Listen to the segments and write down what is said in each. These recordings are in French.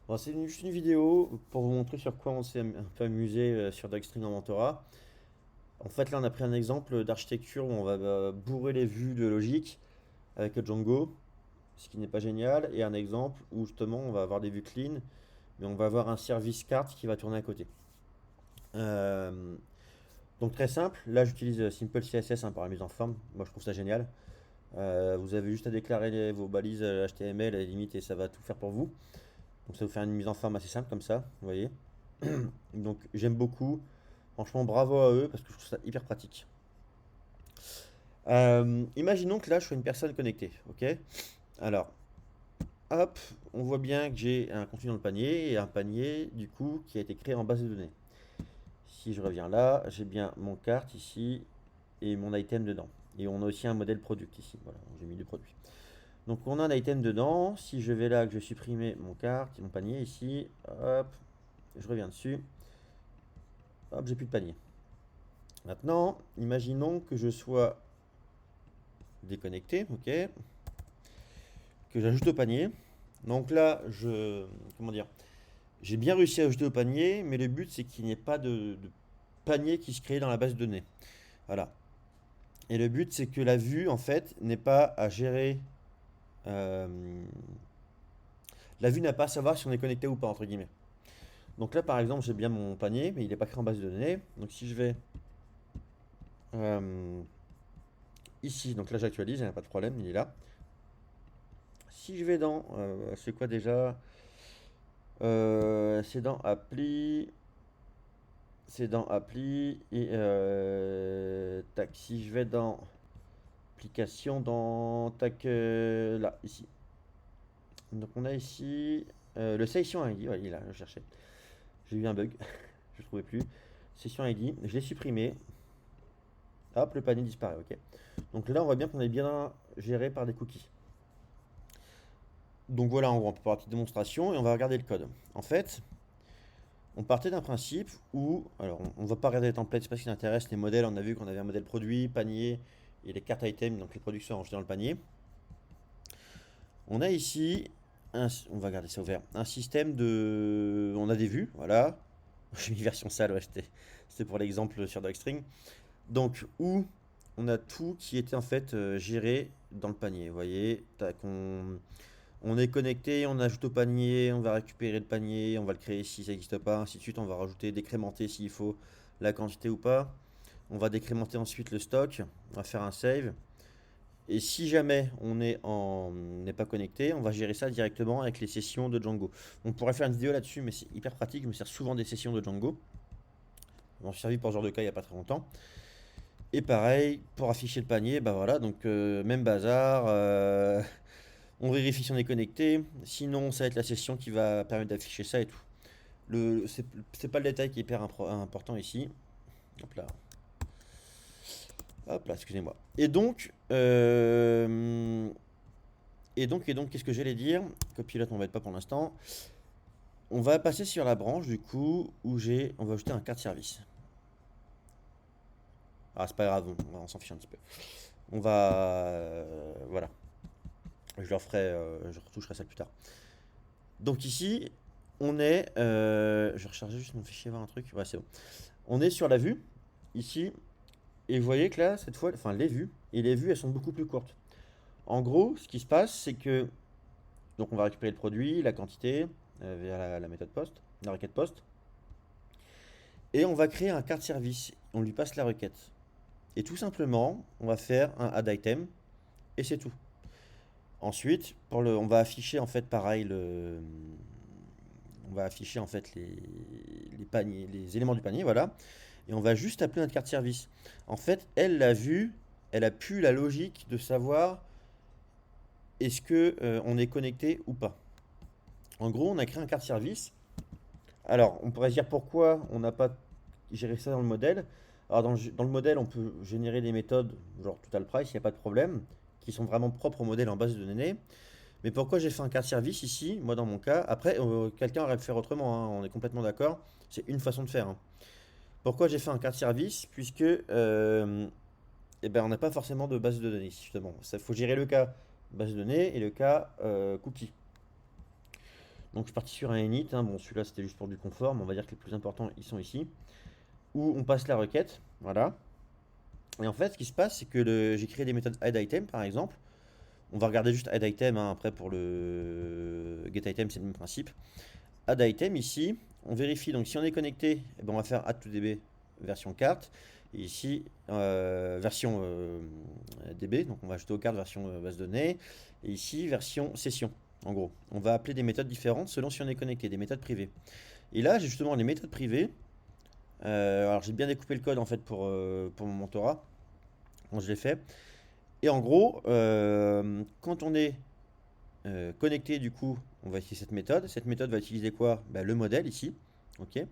Bon, c'est juste une vidéo pour vous montrer sur quoi on s'est un peu amusé sur Dagstring en mentorat. En fait, là, on a pris un exemple d'architecture où on va bourrer les vues de logique avec le Django, ce qui n'est pas génial, et un exemple où justement on va avoir des vues clean, mais on va avoir un service carte qui va tourner à côté. Euh, donc très simple, là j'utilise Simple CSS hein, pour la mise en forme, moi je trouve ça génial. Vous avez juste à déclarer vos balises HTML à la limite et ça va tout faire pour vous. Donc ça va vous faire une mise en forme assez simple comme ça, vous voyez. Donc j'aime beaucoup. Franchement, bravo à eux parce que je trouve ça hyper pratique. Imaginons que là, je sois une personne connectée, ok? Alors, hop, on voit bien que j'ai un contenu dans le panier et un panier, du coup, qui a été créé en base de données. Si je reviens là, j'ai bien mon carte ici et mon item dedans. Et on a aussi un modèle product ici. Voilà, j'ai mis du produit. Donc on a un item dedans. Si je vais là, que je supprime mon carte, mon panier ici, hop, je reviens dessus. Hop, j'ai plus de panier. Maintenant, imaginons que je sois déconnecté, ok, que j'ajoute au panier. Donc là, comment dire, j'ai bien réussi à ajouter au panier, mais le but c'est qu'il n'y ait pas de panier qui se crée dans la base de données. Voilà. Et le but c'est que la vue en fait n'est pas à gérer. euh, la vue n'a pas à savoir si on est connecté ou pas entre guillemets. Donc là par exemple j'ai bien mon panier, mais il n'est pas créé en base de données. Donc si je vais euh, ici, donc là j'actualise, il n'y a pas de problème, il est là. Si je vais dans, c'est quoi déjà? C'est dans Appli. C'est dans Appli. Et tac, si je vais dans Application, dans tac, là, ici. Donc on a ici le Session ID. Ouais, il est là, je cherchais. J'ai eu un bug, je ne trouvais plus. Session ID, je l'ai supprimé. Hop, le panier disparaît, ok. Donc là, on voit bien qu'on est bien géré par des cookies. Donc voilà, en gros, on peut faire une petite démonstration et on va regarder le code. En fait, on partait d'un principe où, alors on ne va pas regarder les templates, c'est pas ce qui nous intéresse, les modèles, on a vu qu'on avait un modèle produit, panier et les cartes items, donc les produits sont rangés dans le panier. On a ici, on va garder ça ouvert, un système de, on a des vues, voilà. J'ai mis version sale, ouais, c'était pour l'exemple sur Dogstring. Donc où on a tout qui était en fait géré dans le panier, vous voyez, tac, on est connecté, on ajoute au panier, on va récupérer le panier, on va le créer si ça n'existe pas, ainsi de suite. On va rajouter, décrémenter s'il faut la quantité ou pas. On va décrémenter ensuite le stock, on va faire un save. Et si jamais n'est pas connecté, on va gérer ça directement avec les sessions de Django. On pourrait faire une vidéo là-dessus, mais c'est hyper pratique. Je me sers souvent des sessions de Django. Je m'en suis servi pour ce genre de cas il n'y a pas très longtemps. Et pareil, pour afficher le panier, bah voilà, donc même bazar. On vérifie si on est connecté. Sinon, ça va être la session qui va permettre d'afficher ça et tout. C'est pas le détail qui est hyper important ici. Hop là. Hop là, excusez-moi. Et donc, qu'est-ce que j'allais dire? Copilote m'embête pas pour l'instant. On va passer sur la branche du coup où on va ajouter un carte service. Ah, c'est pas grave, on s'en fiche un petit peu. On va, voilà. Je retoucherai ça plus tard. Donc ici, je vais recharger juste mon fichier voir un truc. Ouais, c'est bon. On est sur la vue ici. Et vous voyez que là, cette fois, enfin les vues, et les vues, elles sont beaucoup plus courtes. En gros, ce qui se passe, c'est que, donc on va récupérer le produit, la quantité, via la méthode post, la requête post, et on va créer un carte service. On lui passe la requête. Et tout simplement, on va faire un add item, et c'est tout. Ensuite, on va afficher en fait pareil on va afficher en fait les paniers, les éléments du panier, voilà. Et on va juste appeler notre carte service. En fait, elle l'a vu, elle a pu la logique de savoir est-ce que on est connecté ou pas. En gros, on a créé un carte service. Alors, on pourrait se dire pourquoi on n'a pas géré ça dans le modèle. Alors, dans le modèle, on peut générer des méthodes, genre total price, il n'y a pas de problème, qui sont vraiment propres au modèle en base de données. Mais pourquoi j'ai fait un carte service ici, moi dans mon cas? Après, quelqu'un aurait pu faire autrement, hein, on est complètement d'accord. C'est une façon de faire, hein. Pourquoi j'ai fait un carte service? Puisque eh ben, on n'a pas forcément de base de données, justement. Il faut gérer le cas base de données et le cas cookie. Donc je suis parti sur un init, hein. Bon, celui-là c'était juste pour du confort, mais on va dire que les plus importants ils sont ici, où on passe la requête, voilà. Et en fait, ce qui se passe, c'est que j'ai créé des méthodes addItem par exemple. On va regarder juste addItem, hein, après pour le getItem, c'est le même principe. AddItem ici, on vérifie, donc si on est connecté, eh ben, on va faire add2db version carte. Et ici, version DB, donc on va ajouter aux cartes version base de données. Et ici, version session. En gros, on va appeler des méthodes différentes selon si on est connecté, des méthodes privées. Et là, j'ai justement les méthodes privées. Alors, j'ai bien découpé le code en fait pour mon mentorat, quand je l'ai fait. Et en gros, quand on est connecté, du coup, on va utiliser cette méthode. Cette méthode va utiliser quoi? Bah, le modèle ici. Ok.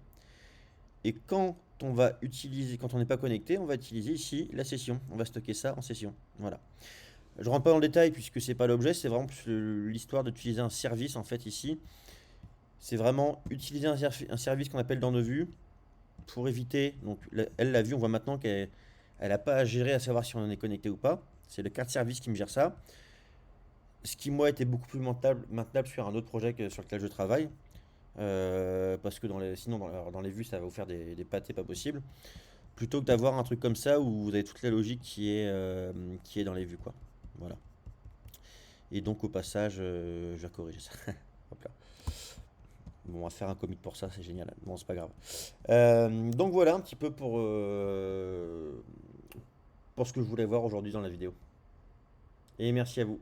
Et quand on n'est pas connecté, on va utiliser ici la session. On va stocker ça en session. Voilà. Je rentre pas dans le détail puisque c'est pas l'objet, c'est vraiment plus l'histoire d'utiliser un service en fait ici. C'est vraiment utiliser un service qu'on appelle dans nos vues pour éviter. Donc elle, la vue, on voit maintenant qu'elle n'a pas à gérer à savoir si on est connecté ou pas. C'est le carte service qui me gère ça. Ce qui, moi, était beaucoup plus maintenable sur un autre projet sur lequel je travaille. Parce que sinon, dans les vues, ça va vous faire des pâtés pas possibles. Plutôt que d'avoir un truc comme ça où vous avez toute la logique qui est dans les vues, quoi. Voilà. Et donc, au passage, je vais corriger ça. Hop là. Bon, on va faire un commit pour ça, c'est génial. Bon, c'est pas grave. Donc voilà un petit peu pour ce que je voulais voir aujourd'hui dans la vidéo. Et merci à vous.